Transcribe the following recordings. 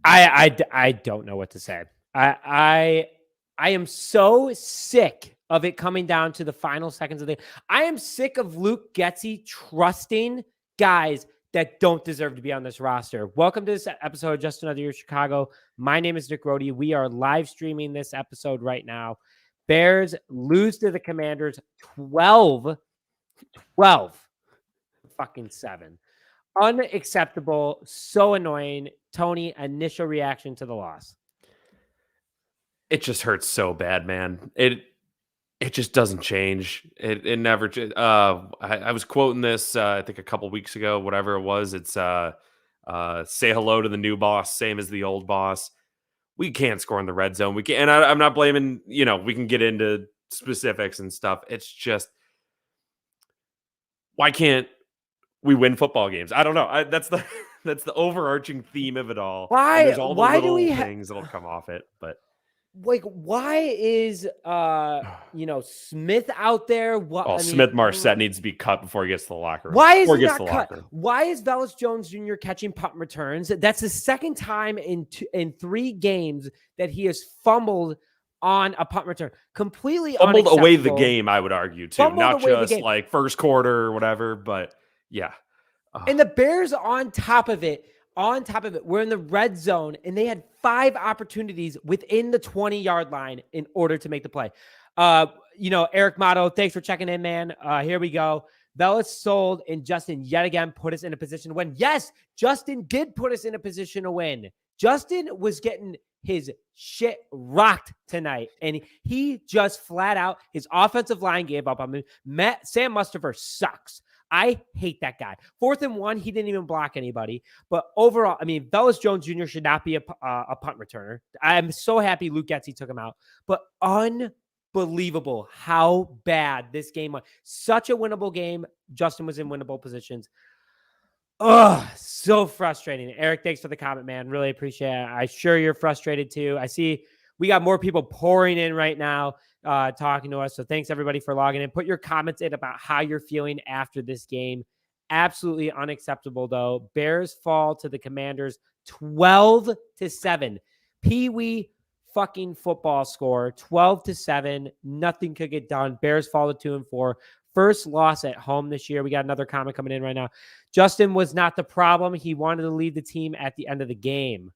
I don't know what to say. I am so sick of it coming down to the final seconds of the. I am sick of Luke Getsy trusting guys that don't deserve to be on this roster. Welcome to this episode of Just Another Year Chicago. My name is Nick Rohde. We are live streaming this episode right now. Bears lose to the Commanders 12 fucking 7. Unacceptable. So annoying. Tony, initial reaction to the loss. It just hurts so bad, man. It just doesn't change. It never. I was quoting this I think a couple weeks ago, whatever it was. It's say hello to the new boss, same as the old boss. We can't score in the red zone. We can, and I'm not blaming. We can get into specifics and stuff. It's just, why can't we win football games? I don't know. That's the overarching theme of it all. Why? And there's all the why little do we things that'll come off it, but. Like, why is Smith out there? Smith Marset needs to be cut before he gets to the locker room. Why is he not cut? Why is Velus Jones Jr. catching punt returns? That's the second time in 3 games that he has fumbled on a punt return. Completely fumbled away the game, I would argue, too. Fumbled not just like first quarter or whatever, but yeah. And the Bears on top of it, we're in the red zone, and they had 5 opportunities within the 20-yard line in order to make the play. Eric Motto, thanks for checking in, man. Here we go. Velus sold, and Justin yet again put us in a position to win. Yes, Justin did put us in a position to win. Justin was getting his shit rocked tonight, and he just flat out, his offensive line gave up on him. Sam Mustipher sucks. I hate that guy. 4th and 1, he didn't even block anybody. But overall, I mean, Velus Jones Jr. should not be a punt returner. I'm so happy Luke Getsy took him out. But unbelievable how bad this game was. Such a winnable game. Justin was in winnable positions. So frustrating. Eric, thanks for the comment, man. Really appreciate it. I'm sure you're frustrated too. I see we got more people pouring in right now. Talking to us. So thanks everybody for logging in. Put your comments in about how you're feeling after this game. Absolutely unacceptable though. Bears fall to the Commanders 12-7. Pee-wee fucking football score. 12-7. Nothing could get done. Bears fall to 2-4. First loss at home this year. We got another comment coming in right now. Justin was not the problem. He wanted to lead the team at the end of the game.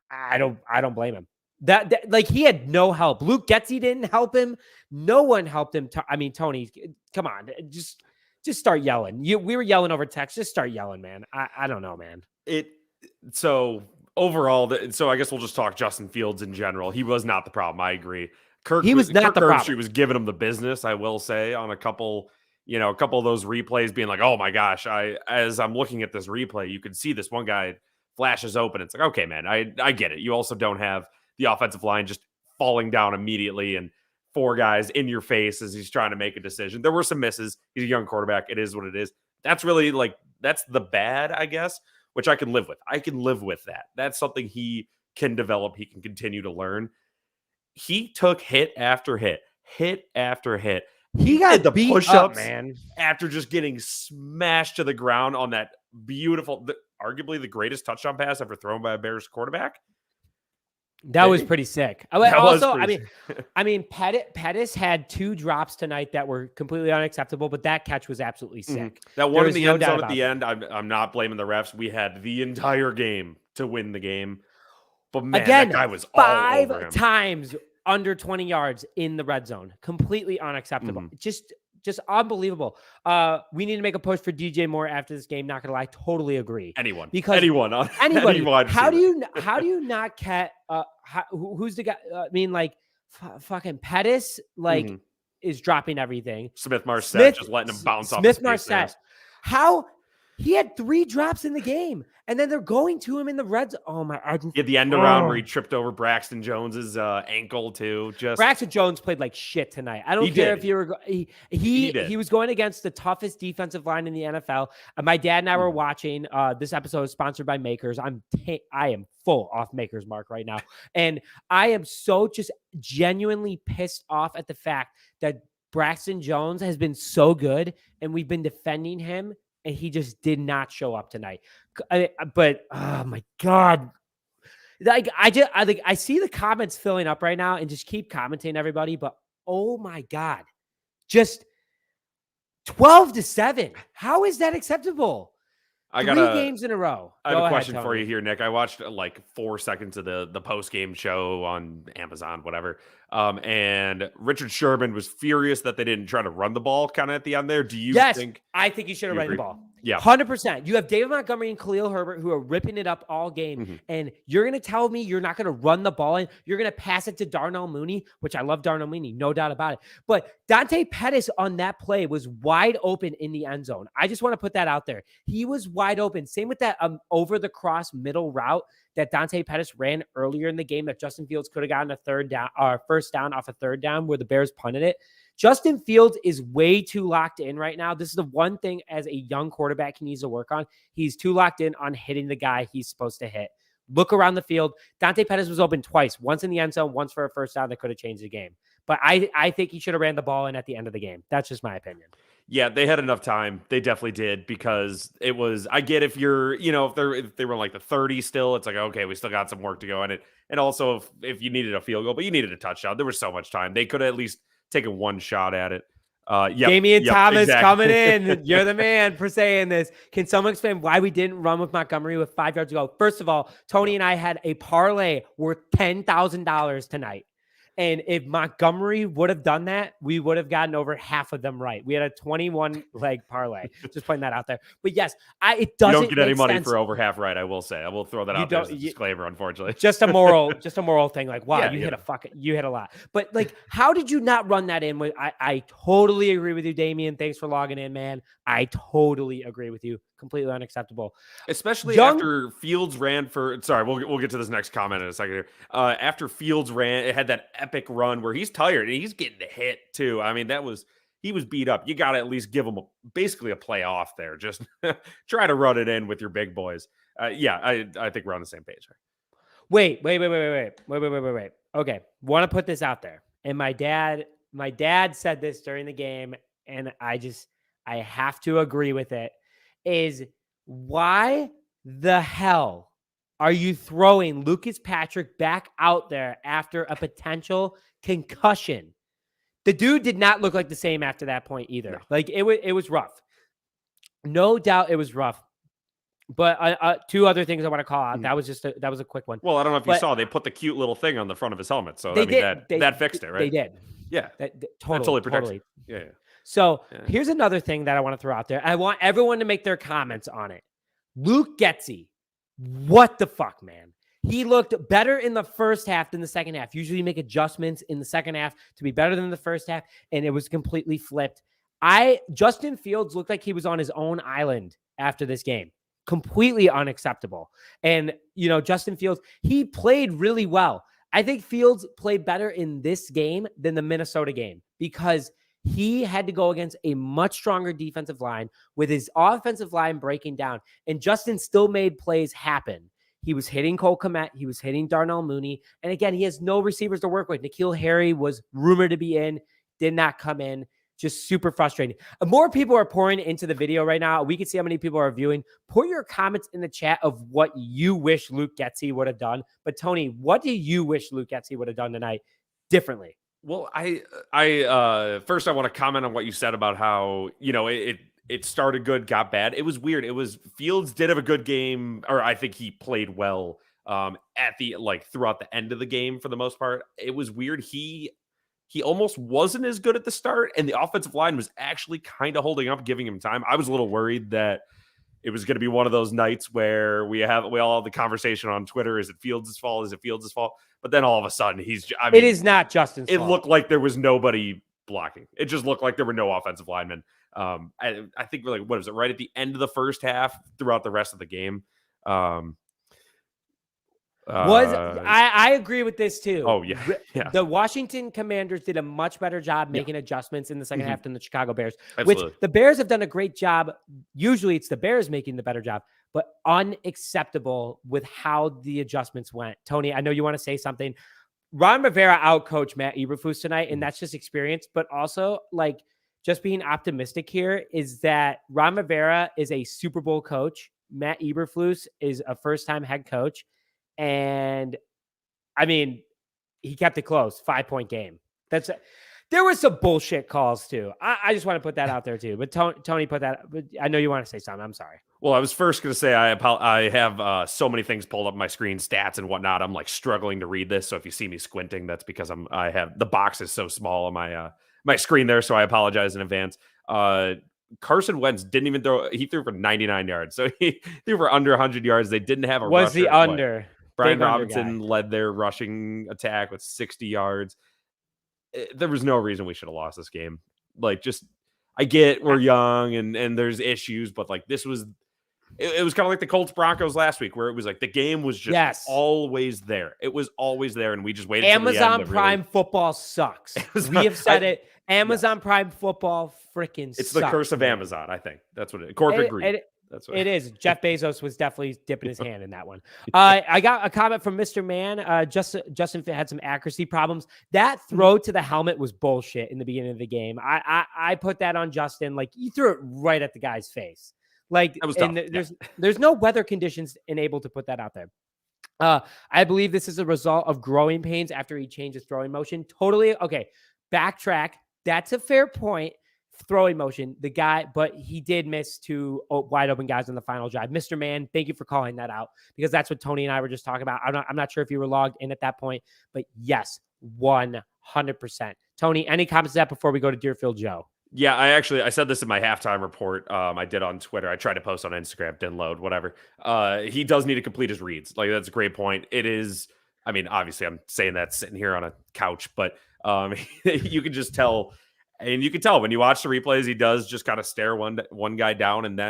I don't blame him. That like he had no help. Luke Getsy didn't help him. No one helped him. Tony, come on, just start yelling. We were yelling over text. Just start yelling, man. I don't know, man. So overall, so I guess we'll just talk Justin Fields in general. He was not the problem. I agree. Kirk was not the problem. He was giving him the business. I will say on a couple of those replays, being like, oh my gosh, as I'm looking at this replay, you can see this one guy flashes open. It's like, okay, man, I get it. You also don't have the offensive line just falling down immediately and 4 guys in your face as he's trying to make a decision. There were some misses. He's a young quarterback. It is what it is. That's really that's the bad, I guess, which I can live with. I can live with that. That's something he can develop. He can continue to learn. He took hit after hit after hit. He got the push-ups, man, after just getting smashed to the ground on that beautiful, arguably the greatest touchdown pass ever thrown by a Bears quarterback. That was pretty sick. Pettis had 2 drops tonight that were completely unacceptable, but that catch was absolutely sick. Mm-hmm. That one in the end zone at the end, I'm not blaming the refs. We had the entire game to win the game. But man, again, that guy was 5 all over him. Times under 20 yards in the red zone. Completely unacceptable. Mm-hmm. Just unbelievable. We need to make a push for DJ Moore after this game. Not gonna lie, totally agree. Anybody. How do you not catch? Who's the guy? Fucking Pettis is dropping everything. Smith Marset just letting him bounce off. Smith Marset. How he had 3 drops in the game, and then they're going to him in the red zone. Oh my! He had the end around where he tripped over Braxton Jones's ankle too. Braxton Jones played like shit tonight. I don't care if you were. He was going against the toughest defensive line in the NFL. My dad and I were watching. This episode is sponsored by Makers. I am full off Makers Mark right now, and I am so just genuinely pissed off at the fact that Braxton Jones has been so good, and we've been defending him. And he just did not show up tonight. But, oh, my God. Like I see the comments filling up right now and just keep commenting everybody, but oh my God, just 12-7. How is that acceptable? Three games in a row. I have a question for you here, Nick. I watched like 4 seconds of the post game show on Amazon, whatever. And Richard Sherman was furious that they didn't try to run the ball kind of at the end there. Do you think? I think he should have run the ball. Yeah. 100%. You have David Montgomery and Khalil Herbert who are ripping it up all game. And you're going to tell me you're not going to run the ball in. You're going to pass it to Darnell Mooney, which I love Darnell Mooney, no doubt about it. But Dante Pettis on that play was wide open in the end zone. I just want to put that out there. He was wide open. Same with that over the cross middle route that Dante Pettis ran earlier in the game that Justin Fields could have gotten a first down off a third down where the Bears punted it. Justin Fields is way too locked in right now. This is the one thing as a young quarterback he needs to work on. He's too locked in on hitting the guy he's supposed to hit. Look around the field. Dante Pettis was open twice, once in the end zone, once for a first down that could have changed the game. But I think he should have ran the ball in at the end of the game. That's just my opinion. Yeah, they had enough time. They definitely did because it was. I get if you're, if they were like the 30 still, it's like okay, we still got some work to go in it. And also if you needed a field goal, but you needed a touchdown, there was so much time. They could have at least taken one shot at it. Damian Thomas coming in. You're the man for saying this. Can someone explain why we didn't run with Montgomery with 5 yards to go? First of all, Tony and I had a parlay worth $10,000 tonight. And if Montgomery would have done that, we would have gotten over half of them right. We had a 21-leg parlay. Just putting that out there. But yes, it doesn't. You don't get any money for over half right. I will say. I will throw that out there as a disclaimer. Unfortunately, just a moral thing. Like, wow, you hit a lot. But like, how did you not run that in? I totally agree with you, Damian. Thanks for logging in, man. I totally agree with you. Completely unacceptable. Especially after Fields ran for. Sorry, we'll get to this next comment in a second here. After Fields ran, it had that epic run where he's tired and he's getting the hit too. I mean, he was beat up. You got to at least give him basically a playoff there. Just try to run it in with your big boys. I think we're on the same page. Wait. Okay, want to put this out there. And my dad said this during the game, and I have to agree with it. Is why the hell are you throwing Lucas Patrick back out there after a potential concussion? The dude did not look like the same after that point either. No. Like it was rough. No doubt it was rough. But two other things I want to call out. That was a quick one. Well, I don't know if you saw, they put the cute little thing on the front of his helmet. So that fixed it, right? They did. Yeah. Totally protects it. Yeah. So here's another thing that I want to throw out there. I want everyone to make their comments on it. Luke Getsy, what the fuck, man? He looked better in the first half than the second half. Usually you make adjustments in the second half to be better than the first half, and it was completely flipped. Justin Fields looked like he was on his own island after this game. Completely unacceptable. And, Justin Fields, he played really well. I think Fields played better in this game than the Minnesota game because he had to go against a much stronger defensive line with his offensive line breaking down. And Justin still made plays happen. He was hitting Cole Kmet. He was hitting Darnell Mooney. And again, he has no receivers to work with. N'Keal Harry was rumored to be in, did not come in. Just super frustrating. More people are pouring into the video right now. We can see how many people are viewing. Put your comments in the chat of what you wish Luke Getsy would have done. But Tony, what do you wish Luke Getsy would have done tonight differently? Well, I first I want to comment on what you said about how, it started good, got bad. It was weird. It was Fields did have a good game, or I think he played well at the throughout the end of the game for the most part. It was weird. He almost wasn't as good at the start, and the offensive line was actually kind of holding up, giving him time. I was a little worried that it was going to be one of those nights where we all have the conversation on Twitter. Is it Fields' fault? Is it Fields' fault? But then all of a sudden it is not Justin's fault. It looked like there was nobody blocking. It just looked like there were no offensive linemen. I think what was it? Right at the end of the first half throughout the rest of the game. I agree with this too. Oh yeah. The Washington Commanders did a much better job making adjustments in the second half than the Chicago Bears, Absolutely. Which the Bears have done a great job. Usually it's the Bears making the better job, but unacceptable with how the adjustments went. Tony, I know you want to say something. Ron Rivera outcoached Matt Eberflus tonight, and that's just experience, but also just being optimistic here is that Ron Rivera is a Super Bowl coach. Matt Eberflus is a first-time head coach. And I mean, he kept it close. 5-point game. There was some bullshit calls too. I just want to put that out there too. But Tony put that. But I know you want to say something. I'm sorry. Well, I was first going to say I have so many things pulled up on my screen, stats and whatnot. I'm like struggling to read this. So if you see me squinting, that's because I have the box is so small on my screen there. So I apologize in advance. Carson Wentz didn't even throw. He threw for 99 yards. So he threw for under 100 yards. They didn't have a was rusher. The under. Brian Robinson led their rushing attack with 60 yards. There was no reason we should have lost this game. Like, just, I get we're young and there's issues, but like this was, it was kind of like the Colts Broncos last week, where it was like the game was just always there. It was always there, and we just waited. Amazon Prime football sucks. We have said it. Amazon Prime football freaking sucks. It's the curse of Amazon, I think. That's what it is. Corporate greed. That's what it is. Jeff Bezos was definitely dipping his hand in that one. I got a comment from Mr. Man. Justin had some accuracy problems. That throw to the helmet was bullshit in the beginning of the game. I put that on Justin. Like, you threw it right at the guy's face. Like, and there's no weather conditions enabled to put that out there. I believe this is a result of growing pains after he changed his throwing motion. Totally. Okay. Backtrack. That's a fair point. Throwing motion, the guy, but he did miss two wide open guys on the final drive. Mr. Man, thank you for calling that out, because that's what Tony and I were just talking about. I'm not sure if you were logged in at that point, but yes, 100%. Tony, any comments to that before we go to Deerfield Joe? Yeah, I said this in my halftime report. I did on Twitter. I tried to post on Instagram, didn't load, whatever. He does need to complete his reads. Like, that's a great point. It is. I mean, obviously, I'm saying that sitting here on a couch, but you can just tell. And you can tell when you watch the replays, he does just kind of stare one guy down, and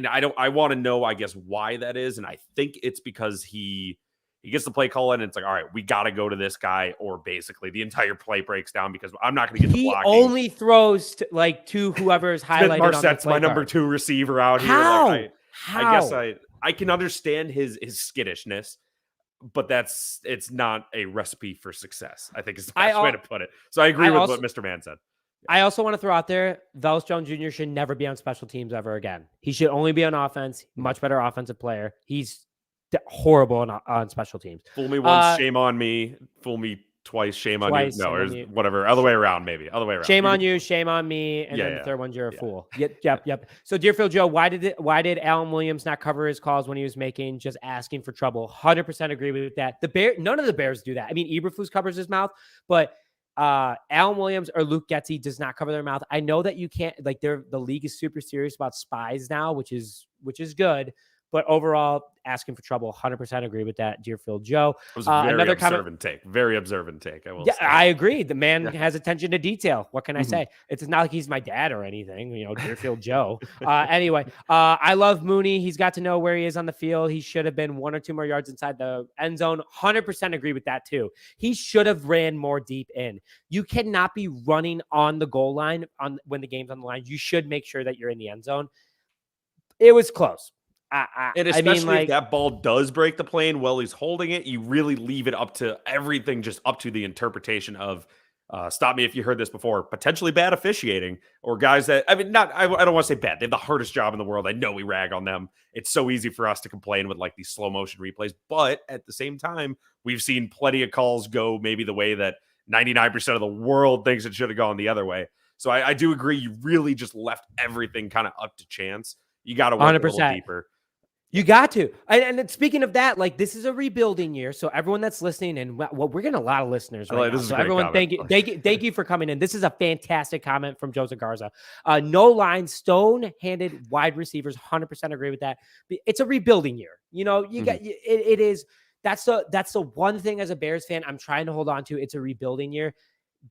I want to know, I guess, why that is. And I think it's because he gets the play call in, and it's like, all right, we got to go to this guy, or basically the entire play breaks down because I'm not going to get the blocking. He only throws to whoever is highlighted. Marsette's my number 2 receiver out here. How? Like, How? I guess I can understand his skittishness, but it's not a recipe for success, I think is the best way to put it. So I agree with what Mr. Man said. I also want to throw out there, Velus Jones Jr. should never be on special teams ever again. He should only be on offense. Much better offensive player. He's horrible on special teams. Fool me once, shame on me. Fool me twice, shame on you. No, or whatever. Other way around, maybe. Other way around. Shame on you, shame on me, and then the third one's you're a fool. Yep. So Deerfield Joe, why did Alan Williams not cover his calls when he was just asking for trouble? 100% agree with that. None of the Bears do that. I mean, Eberflus covers his mouth, but Alan Williams or Luke Getsy does not cover their mouth. I know that you can't, like, the league is super serious about spies now, which is good, but overall, asking for trouble, 100% agree with that. Deerfield Joe. It was a very observant take. I will say. I agree. The man has attention to detail. What can I say? It's not like he's my dad or anything, Deerfield Joe. Anyway, I love Mooney. He's got to know where he is on the field. He should have been 1 or 2 more yards inside the end zone. 100% agree with that too. He should have ran more deep in. You cannot be running on the goal line when the game's on the line. You should make sure that you're in the end zone. It was close. And especially if that ball does break the plane while he's holding it, you really leave it up to everything, just up to the interpretation of, stop me if you heard this before, potentially bad officiating, or guys that, I don't want to say bad. They have the hardest job in the world. I know we rag on them. It's so easy for us to complain with like these slow motion replays, but at the same time, we've seen plenty of calls go maybe the way that 99% of the world thinks it should have gone the other way. So I do agree. You really just left everything kind of up to chance. You got to work 100%. A little deeper. You got to. And speaking of that, like, this is a rebuilding year. So everyone that's listening, and we're getting a lot of listeners right now. So everyone, thank you for coming in. This is a fantastic comment from Joseph Garza. No line, stone-handed wide receivers. 100% agree with that. It's a rebuilding year. It is. That's the one thing as a Bears fan I'm trying to hold on to. It's a rebuilding year.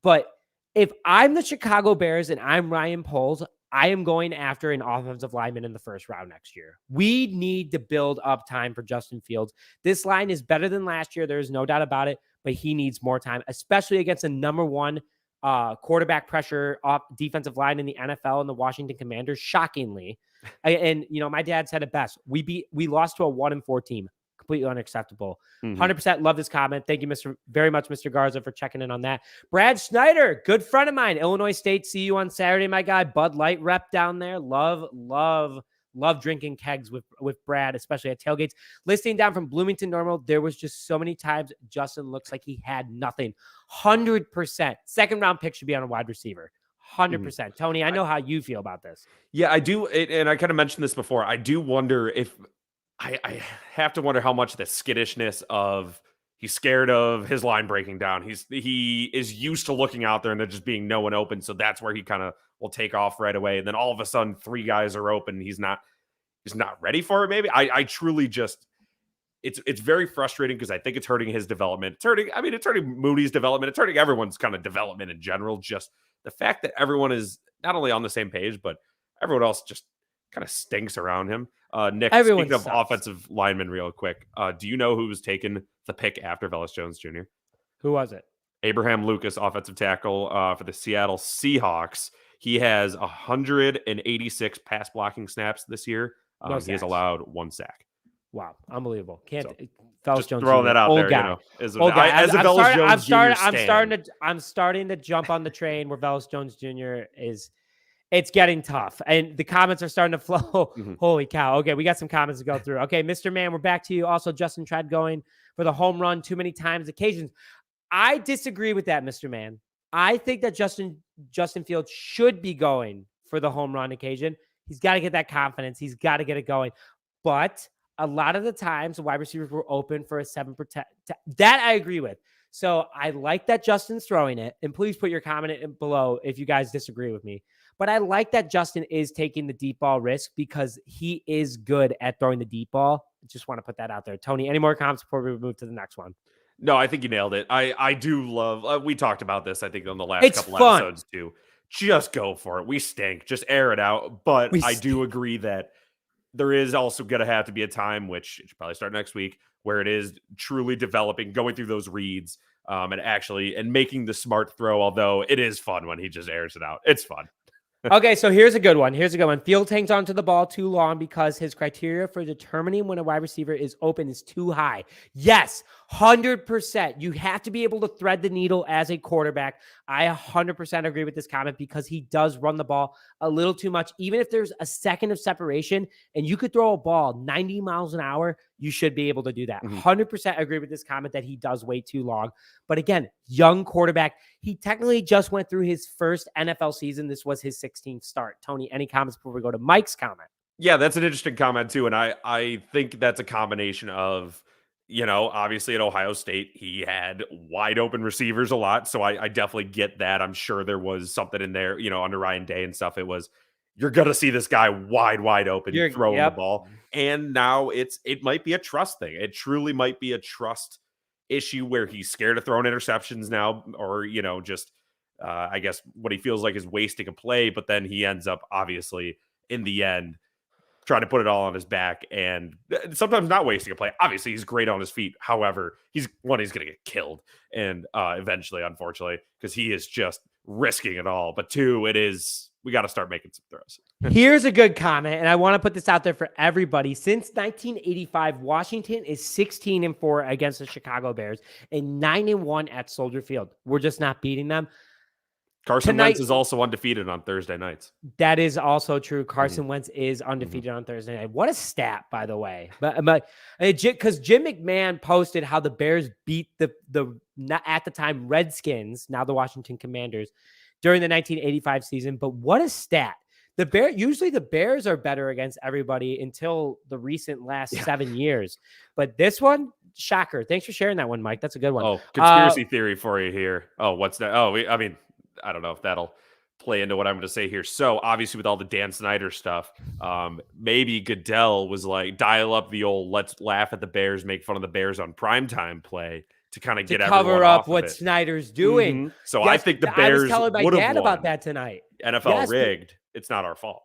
But if I'm the Chicago Bears and I'm Ryan Poles, I am going after an offensive lineman in the first round next year. We need to build up time for Justin Fields. This line is better than last year. There's no doubt about it, but he needs more time, especially against the number 1 quarterback pressure off defensive line in the NFL and the Washington Commanders, shockingly. And, my dad said it best. We lost to a 1-4 team. Completely unacceptable. 100% love this comment. Thank you, very much, Mr. Garza, for checking in on that. Brad Schneider, good friend of mine, Illinois State. See you on Saturday, my guy. Bud Light rep down there. Love Love drinking kegs with Brad, especially at tailgates. Listening down from Bloomington Normal, there was just so many times Justin looks like he had nothing. 100%. Second round pick should be on a wide receiver. 100%. Tony, I know how you feel about this. Yeah, I do. And I kind of mentioned this before. I do wonder if I have to wonder how much the skittishness of he's scared of his line breaking down. He is used to looking out there and there just being no one open. So that's where he kind of will take off right away. And then all of a sudden 3 guys are open. He's not ready for it. Maybe I truly just, it's very frustrating because I think it's hurting his development. It's hurting Mooney's development. It's hurting everyone's kind of development in general. Just the fact that everyone is not only on the same page, but everyone else just kind of stinks around him. Nick, everyone speaking of sucks. offensive linemen real quick, do you know who was taken the pick after Velus Jones Jr.? Who was it? Abraham Lucas, offensive tackle for the Seattle Seahawks. He has 186 pass blocking snaps this year. He has allowed 1 sack. Wow, unbelievable! Can't so, Velus Jones throwing that out old there, guy. Old guy. As a Velus Jones Jr. I'm starting to jump on the train where Velus Jones Jr. is. It's getting tough, and the comments are starting to flow. Holy cow! Okay, we got some comments to go through. Okay, Mr. Man, we're back to you. Also, Justin tried going for the home run too many times, occasions. I disagree with that, Mr. Man. I think that Justin Fields should be going for the home run occasion. He's got to get that confidence. He's got to get it going. But a lot of the times, the wide receivers were open for a 7 protect. That I agree with. So I like that Justin's throwing it. And please put your comment below if you guys disagree with me. But I like that Justin is taking the deep ball risk because he is good at throwing the deep ball. I just want to put that out there. Tony, any more comments before we move to the next one? No, I think you nailed it. I do love, we talked about this, I think, on the last couple episodes too. Just go for it. We stink. Just air it out. But I do agree that there is also going to have to be a time, which it should probably start next week, where it is truly developing, going through those reads, and making the smart throw. Although it is fun when he just airs it out. It's fun. Okay, so here's a good one. Fields hangs onto the ball too long because his criteria for determining when a wide receiver is open is too high. Yes, 100%. You have to be able to thread the needle as a quarterback. I 100% agree with this comment because he does run the ball a little too much. Even if there's a second of separation and you could throw a ball 90 miles an hour, you should be able to do that. 100% agree with this comment that he does way too long. But again, young quarterback. He technically just went through his first NFL season. This was his 16th start. Tony, any comments before we go to Mike's comment? Yeah, that's an interesting comment too. And I think that's a combination of, obviously at Ohio State, he had wide open receivers a lot. So I definitely get that. I'm sure there was something in there, under Ryan Day and stuff. It was, you're going to see this guy wide open throwing the ball. And now it might be a trust thing. It truly might be a trust issue where he's scared of throwing interceptions now, or, I guess what he feels like is wasting a play, but then he ends up obviously in the end trying to put it all on his back and sometimes not wasting a play. Obviously he's great on his feet. However, he's going to get killed and eventually, unfortunately, because he is just risking it all. But 2, we got to start making some throws. Here's a good comment, and I want to put this out there for everybody. Since 1985, Washington is 16-4 against the Chicago Bears and 9-1 at Soldier Field. We're just not beating them. Carson Wentz is also undefeated on Thursday nights. That is also true. Carson Wentz is undefeated on Thursday night. What a stat, by the way. But because Jim McMahon posted how the Bears beat the at the time Redskins, now the Washington Commanders, during the 1985 season. But what a stat. Usually the Bears are better against everybody until the recent last 7 years. But this one, shocker. Thanks for sharing that one, Mike. That's a good one. Oh, conspiracy theory for you here. Oh, what's that? Oh, I don't know if that'll play into what I'm going to say here. So obviously with all the Dan Snyder stuff, maybe Goodell was like, dial up the old, let's laugh at the Bears, make fun of the Bears on primetime play to kind of get everyone cover up off what Snyder's doing. So yes, I think the Bears I was telling my dad about that tonight. NFL rigged. It's not our fault.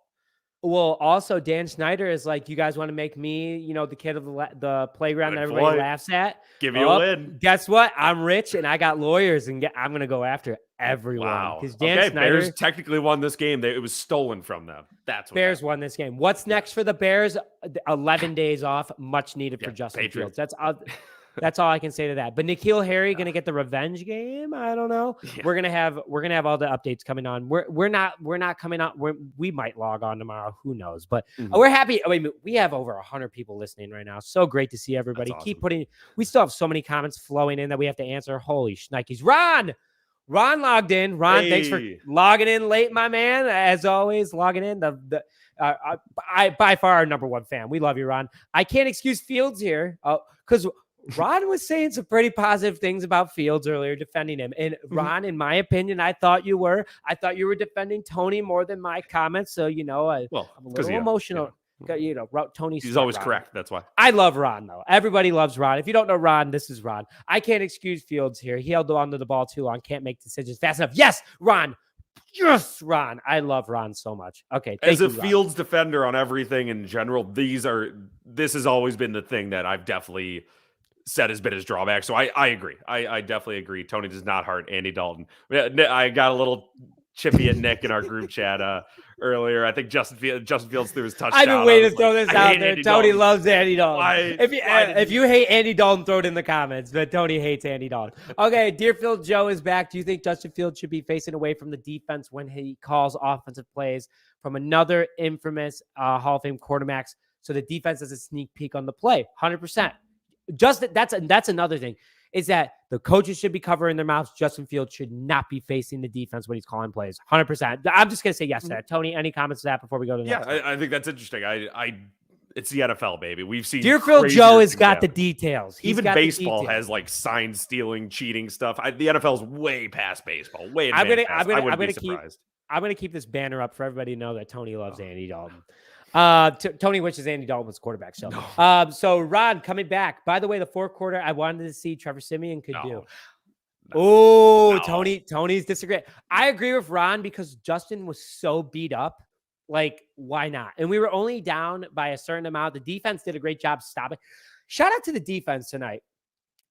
Well, also Dan Snyder is like, you guys want to make me, the kid of the playground that everybody laughs at? Give you a win. Guess what? I'm rich and I got lawyers and I'm going to go after everyone. Wow. Dan Snyder, Bears technically won this game. It was stolen from them. That's what Bears won this game. What's next for the Bears? 11 days off, much needed for Justin Fields. That's That's all I can say to that. But N'Keal Harry going to get the revenge game? I don't know. Yeah. We're gonna have all the updates coming on. We're not coming out. We might log on tomorrow. Who knows? But we're happy. I mean, we have over 100 people listening right now. So great to see everybody. Awesome. Keep putting. We still have so many comments flowing in that we have to answer. Holy shnikes! Ron logged in. Ron, thanks for logging in late, my man. As always, logging in. I by far our number one fan. We love you, Ron. I can't excuse Fields here because Ron was saying some pretty positive things about Fields earlier, defending him. And Ron, in my opinion, I thought you were defending Tony more than my comments. So, I'm a little emotional. Yeah. Tony's always Ron. Correct. That's why I love Ron, though. Everybody loves Ron. If you don't know Ron, this is Ron. I can't excuse Fields here. He held on to the ball too long. Can't make decisions fast enough. Yes, Ron. Yes, Ron. I love Ron so much. Okay. As a Fields defender on everything in general, this has always been the thing that I've definitely said has been his drawback. So I agree. I definitely agree. Tony does not hurt Andy Dalton. I got a little chippy at Nick in our group chat earlier. I think Justin Fields threw his touchdown. I've been waiting to throw this out there. Tony loves Andy Dalton. If you hate Andy Dalton, throw it in the comments. But Tony hates Andy Dalton. Okay, Deerfield Joe is back. Do you think Justin Fields should be facing away from the defense when he calls offensive plays from another infamous Hall of Fame quarterbacks so the defense has a sneak peek on the play? 100%. That's another thing. Is that the coaches should be covering their mouths. Justin Fields should not be facing the defense when he's calling plays. 100%. I'm just going to say yes to that. Tony, any comments to that before we go to the next one? I think that's interesting. It's the NFL, baby. We've seen Deerfield Joe has got the details. Even baseball has like sign stealing, cheating stuff. The NFL's way past baseball. Way I'm gonna keep this banner up for everybody to know that Tony loves Andy Dalton. Tony wishes Andy Dalton was quarterback. So, so Ron coming back. By the way, the fourth quarter, I wanted to see Trevor Siemian could do. Tony's disagreeing. I agree with Ron because Justin was so beat up. Like, why not? And we were only down by a certain amount. The defense did a great job stopping. Shout out to the defense tonight.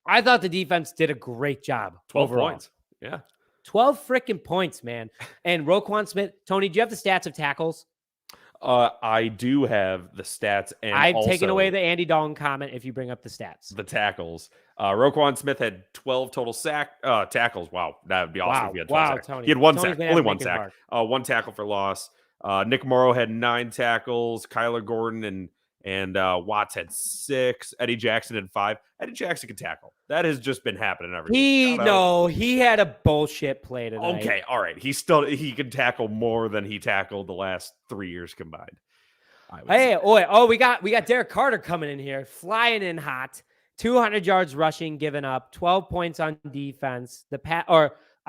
I thought the defense did a great job. 12 points. Yeah. 12 freaking points, man. And Roquan Smith. Tony, do you have the stats of tackles? I do have the stats, and I've taken away the Andy Dalton comment if you bring up the stats. The tackles. Roquan Smith had 12 total tackles. Wow, that would be awesome if he had 12 sacks. Tony. He had one sack, only one sack. One tackle for loss. Nick Morrow had 9 tackles. Kyler Gordon and Watts had 6. Eddie Jackson had 5. Eddie Jackson could tackle. That has just been happening every week. He had a bullshit play tonight. Okay, all right. He could tackle more than he tackled the last 3 years combined. We got Derek Carter coming in here, flying in hot. 200 yards rushing, given up, 12 points on defense.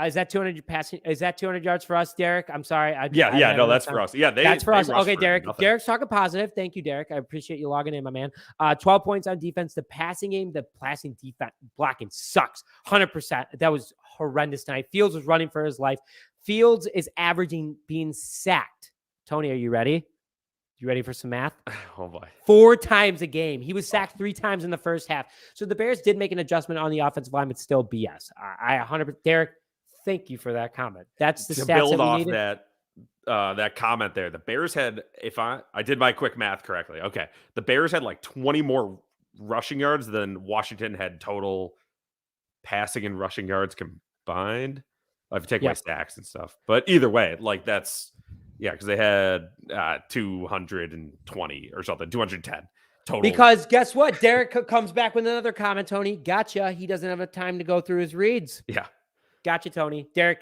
Is that 200 passing? Is that 200 yards for us, Derek? I'm sorry. That's for us. Yeah, that's for us. Okay, Derek. Nothing. Derek's talking positive. Thank you, Derek. I appreciate you logging in, my man. 12 points on defense. The passing game, the passing defense blocking sucks. 100%. That was horrendous tonight. Fields was running for his life. Fields is averaging being sacked. Tony, are you ready? You ready for some math? Oh, boy. 4 times a game. He was sacked 3 times in the first half. So the Bears did make an adjustment on the offensive line, but still BS. I 100%. Derek, thank you for that comment. That's the stats build that we off needed. that comment there. The Bears had, if I did my quick math correctly, okay, the Bears had like 20 more rushing yards than Washington had total passing and rushing yards combined. If you take away sacks and stuff, but either way, like that's because they had 220 or something, 210 total. Because guess what? Derek comes back with another comment. Tony, gotcha. He doesn't have time to go through his reads. Yeah. Gotcha, Tony. Derek,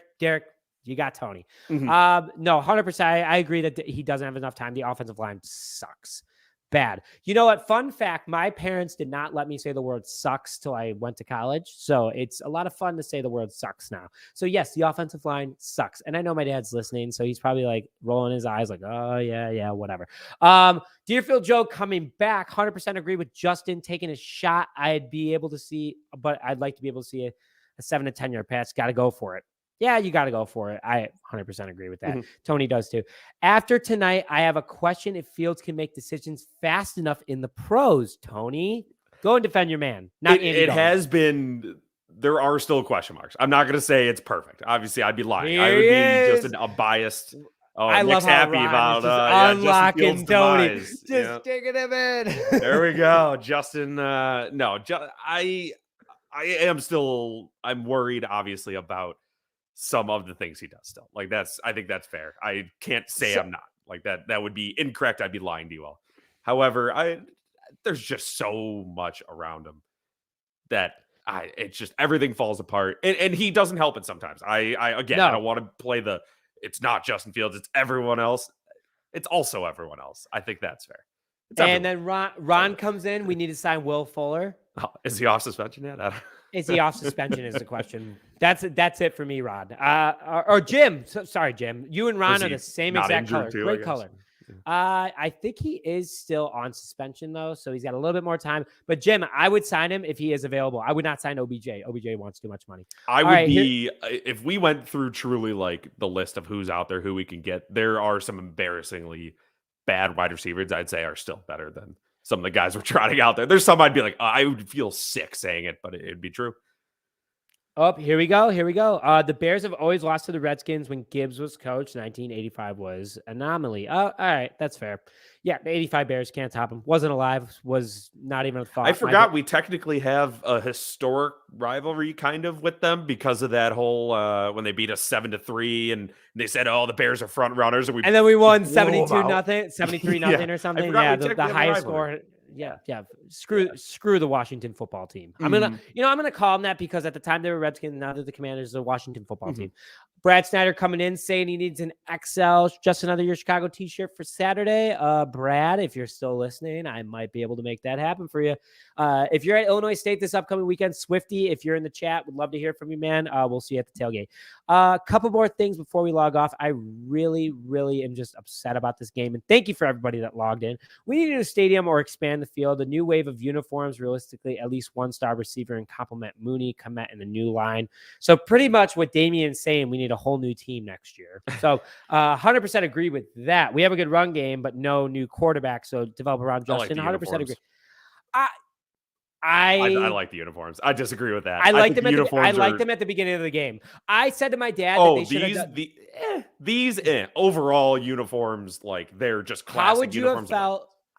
you got Tony. Mm-hmm. No, 100%. I agree that he doesn't have enough time. The offensive line sucks. Bad. You know what? Fun fact, my parents did not let me say the word sucks till I went to college. So it's a lot of fun to say the word sucks now. So yes, the offensive line sucks. And I know my dad's listening, so he's probably like rolling his eyes like, oh, yeah, whatever. Deerfield Joe coming back. 100% agree with Justin taking a shot. I'd like to be able to see a 7 to 10 yard pass. Got to go for it. Yeah, you got to go for it. I 100% agree with that. Mm-hmm. Tony does too. After tonight, I have a question if Fields can make decisions fast enough in the pros. Tony, go and defend your man. It has been, there are still question marks. I'm not going to say it's perfect. Obviously, I'd be lying. I would be just a biased. I Nick's love how happy Ron about unlocking Tony. Just digging him in. There we go. Justin. I'm worried, obviously, about some of the things he does still. Like I think that's fair. I can't say I'm not. Like that would be incorrect. I'd be lying to you all. However, there's just so much around him that it's just everything falls apart. And he doesn't help it sometimes. I don't want to play it's not Justin Fields, it's everyone else. It's also everyone else. I think that's fair. And then Ron comes in. We need to sign Will Fuller. Oh, is he off suspension yet? Is he off suspension is the question. That's it for me, Rod. Or Jim. Sorry, Jim. You and Ron are the same exact color. Great color. I think he is still on suspension, though, so he's got a little bit more time. But, Jim, I would sign him if he is available. I would not sign OBJ. OBJ wants too much money. If we went through truly, like, the list of who's out there, who we can get, there are some embarrassingly bad wide receivers I'd say are still better than some of the guys we're trotting out there. There's some I'd be like, I would feel sick saying it, but it'd be true. Oh, here we go. The Bears have always lost to the Redskins when Gibbs was coach. 1985 was anomaly. Oh, all right. That's fair. Yeah, the 85 Bears can't top him. Wasn't alive. Was not even a thought. I forgot we technically have a historic rivalry kind of with them because of that whole when they beat us 7-3 and they said, "Oh, the Bears are front runners," and then we won 72-0, 73-0 or something. Yeah, the highest score. Yeah. Screw the Washington football team. I'm gonna call them that because at the time they were Redskins, now they're the Commanders, the Washington football team. Brad Snyder coming in saying he needs an XL, just another year Chicago t-shirt for Saturday. Brad, if you're still listening, I might be able to make that happen for you. If you're at Illinois State this upcoming weekend, Swifty, if you're in the chat, would love to hear from you, man. We'll see you at the tailgate. A couple more things before we log off. I really, really am just upset about this game. And thank you for everybody that logged in. We need a new stadium or expand the field. A new wave of uniforms, realistically, at least one star receiver and complement Mooney, Komet in the new line. So pretty much what Damien's saying, we need a whole new team next year. So 100% agree with that. We have a good run game, but no new quarterback. So develop around Justin. 100% agree. I like the uniforms. I disagree with that. I like them at the beginning of the game. I said to my dad that they should have done these overall uniforms, like they're just classic.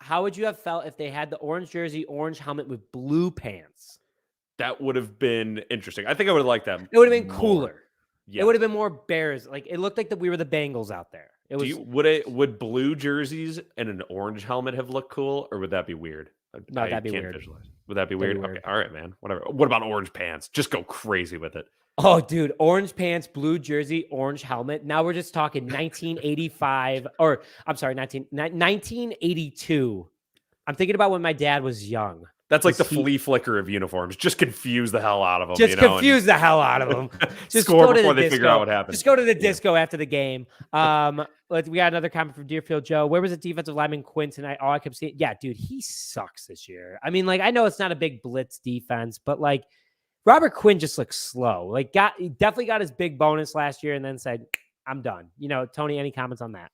How would you have felt if they had the orange jersey, orange helmet with blue pants? That would have been interesting. I think I would have liked that. It would have been cooler. Yeah. It would have been more Bears. Like it looked like we were the Bengals out there. Would blue jerseys and an orange helmet have looked cool, or would that be weird? No, that'd be weird. Would that be weird? Okay, all right, man. Whatever. What about orange pants? Just go crazy with it. Oh, dude, orange pants, blue jersey, orange helmet. Now we're just talking 1985, or I'm sorry, 1982. I'm thinking about when my dad was young. That's like the flea flicker of uniforms. Just confuse the hell out of them. Confuse the hell out of them. Just score before they figure out what happened. Just go to the disco after the game. We got another comment from Deerfield Joe. Where was the defensive lineman Quinn tonight? All I kept seeing. Yeah, dude, he sucks this year. I mean, like, I know it's not a big blitz defense, but like Robert Quinn just looks slow. Like, he definitely got his big bonus last year and then said, I'm done. Tony, any comments on that?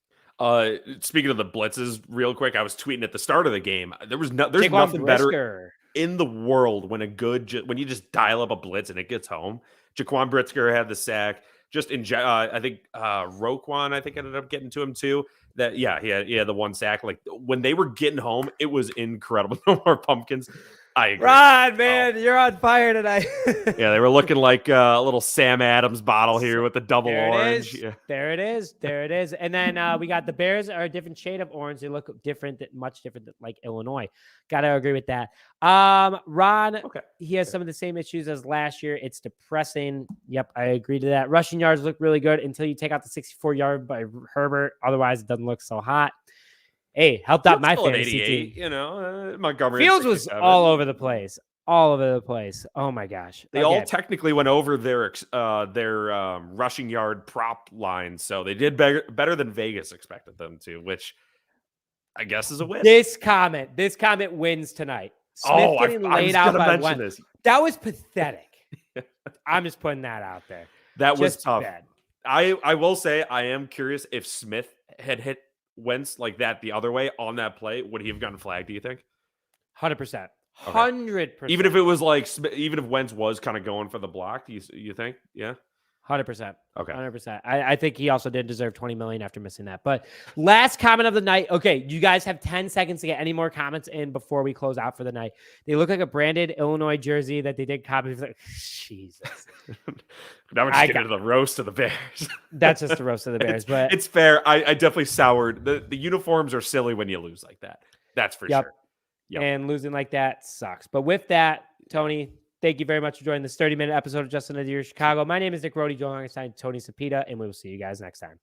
Speaking of the blitzes, real quick, I was tweeting at the start of the game. There's nothing better in the world when you just dial up a blitz and it gets home. Jaquan Britzker had the sack. Just I think Roquan, I think, ended up getting to him too. He had the one sack. Like when they were getting home, it was incredible. No more pumpkins. I agree. Rod, man, you're on fire tonight. Yeah, they were looking like a little Sam Adams bottle here with the double orange. Yeah. There it is. And then we got the Bears are a different shade of orange. They look different, much different than like Illinois. Got to agree with that. Ron, he has some of the same issues as last year. It's depressing. Yep, I agree to that. Rushing yards look really good until you take out the 64-yard by Herbert. Otherwise, it doesn't look so hot. Hey, helped out my fantasy team. Montgomery Fields was all over the place. Oh my gosh. They all technically went over their rushing yard prop line, so they did better than Vegas expected them to, which I guess is a win. This comment wins tonight. Smith getting laid out by one. This. That was pathetic. I'm just putting that out there. That was tough. Bad. I will say I am curious if Smith had hit Wentz like that the other way on that play, would he have gotten flagged, do you think? 100%. 100%. Even if it was like, even if Wentz was kind of going for the block, you think? Yeah. 100%. Okay. 100%. I think he also did deserve $20 million after missing that. But last comment of the night. Okay, you guys have 10 seconds to get any more comments in before we close out for the night. They look like a branded Illinois jersey that they did copy. Jesus. Now we're just getting into the roast of the Bears. That's just the roast of the Bears. But it's fair. I definitely soured. The uniforms are silly when you lose like that. That's for sure. Yep. And losing like that sucks. But with that, Tony, thank you very much for joining this 30-minute episode of Just Another Year Chicago. My name is Nick Rohde, joined alongside Tony Sapita, and we will see you guys next time.